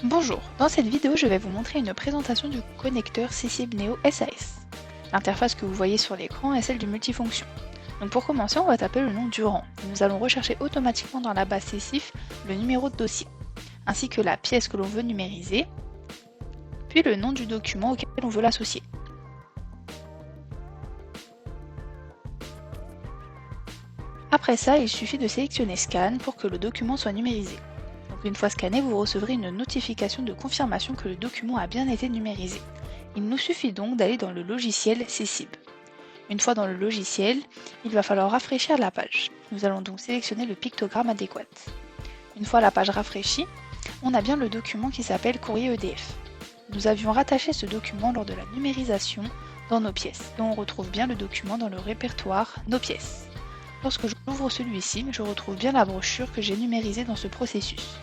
Bonjour, dans cette vidéo je vais vous montrer une présentation du connecteur Cecib Neo SAS. L'interface que vous voyez sur l'écran est celle du multifonction. Donc pour commencer on va taper le nom du rang. Nous allons rechercher automatiquement dans la base Cecif le numéro de dossier, ainsi que la pièce que l'on veut numériser, puis le nom du document auquel on veut l'associer. Après ça, il suffit de sélectionner Scan pour que le document soit numérisé. Donc une fois scanné, vous recevrez une notification de confirmation que le document a bien été numérisé. Il nous suffit donc d'aller dans le logiciel Cecib. Une fois dans le logiciel, il va falloir rafraîchir la page. Nous allons donc sélectionner le pictogramme adéquat. Une fois la page rafraîchie, on a bien le document qui s'appelle courrier EDF. Nous avions rattaché ce document lors de la numérisation dans nos pièces et on retrouve bien le document dans le répertoire Nos pièces. Lorsque j'ouvre celui-ci, je retrouve bien la brochure que j'ai numérisée dans ce processus.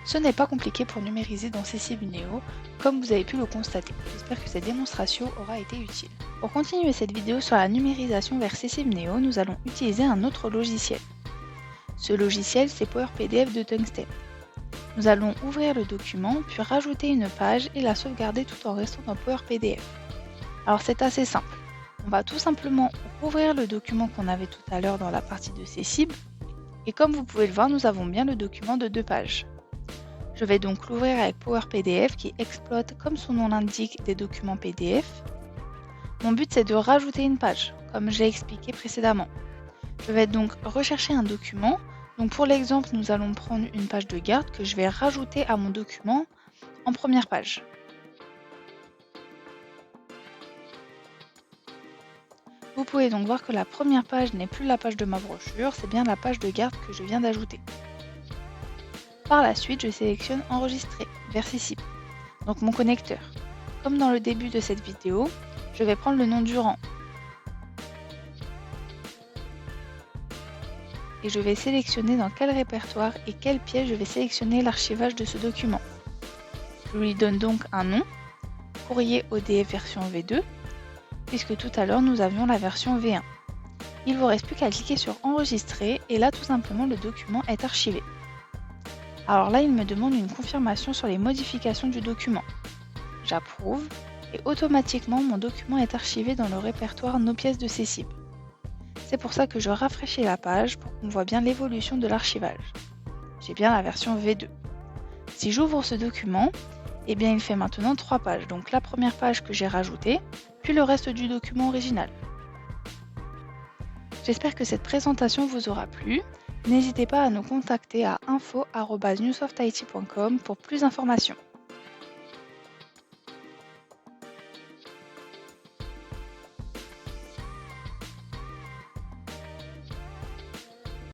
Ce n'est pas compliqué pour numériser dans Cecib Neo, comme vous avez pu le constater. J'espère que cette démonstration aura été utile. Pour continuer cette vidéo sur la numérisation vers Cecib Neo, nous allons utiliser un autre logiciel. Ce logiciel, c'est PowerPDF de Tungsten. Nous allons ouvrir le document, puis rajouter une page et la sauvegarder tout en restant dans PowerPDF. Alors c'est assez simple. On va tout simplement rouvrir le document qu'on avait tout à l'heure dans la partie de Cecib. Et comme vous pouvez le voir, nous avons bien le document de 2 pages. Je vais donc l'ouvrir avec PowerPDF qui exploite, comme son nom l'indique, des documents PDF. Mon but c'est de rajouter une page, comme j'ai expliqué précédemment. Je vais donc rechercher un document. Donc pour l'exemple, nous allons prendre une page de garde que je vais rajouter à mon document en première page. Vous pouvez donc voir que la première page n'est plus la page de ma brochure, c'est bien la page de garde que je viens d'ajouter. Par la suite, je sélectionne Enregistrer vers Cecib, donc mon connecteur. Comme dans le début de cette vidéo, je vais prendre le nom du rang. Et je vais sélectionner dans quel répertoire et quelle pièce je vais sélectionner l'archivage de ce document. Je lui donne donc un nom, courrier ODF version V2, puisque tout à l'heure nous avions la version V1. Il ne vous reste plus qu'à cliquer sur Enregistrer et là tout simplement le document est archivé. Alors là il me demande une confirmation sur les modifications du document. J'approuve et automatiquement mon document est archivé dans le répertoire Nos pièces de Cecib. C'est pour ça que je rafraîchis la page pour qu'on voit bien l'évolution de l'archivage. J'ai bien la version V2. Si j'ouvre ce document, eh bien il fait maintenant 3 pages, donc la première page que j'ai rajoutée, puis le reste du document original. J'espère que cette présentation vous aura plu. N'hésitez pas à nous contacter à info@newsoftit.com pour plus d'informations.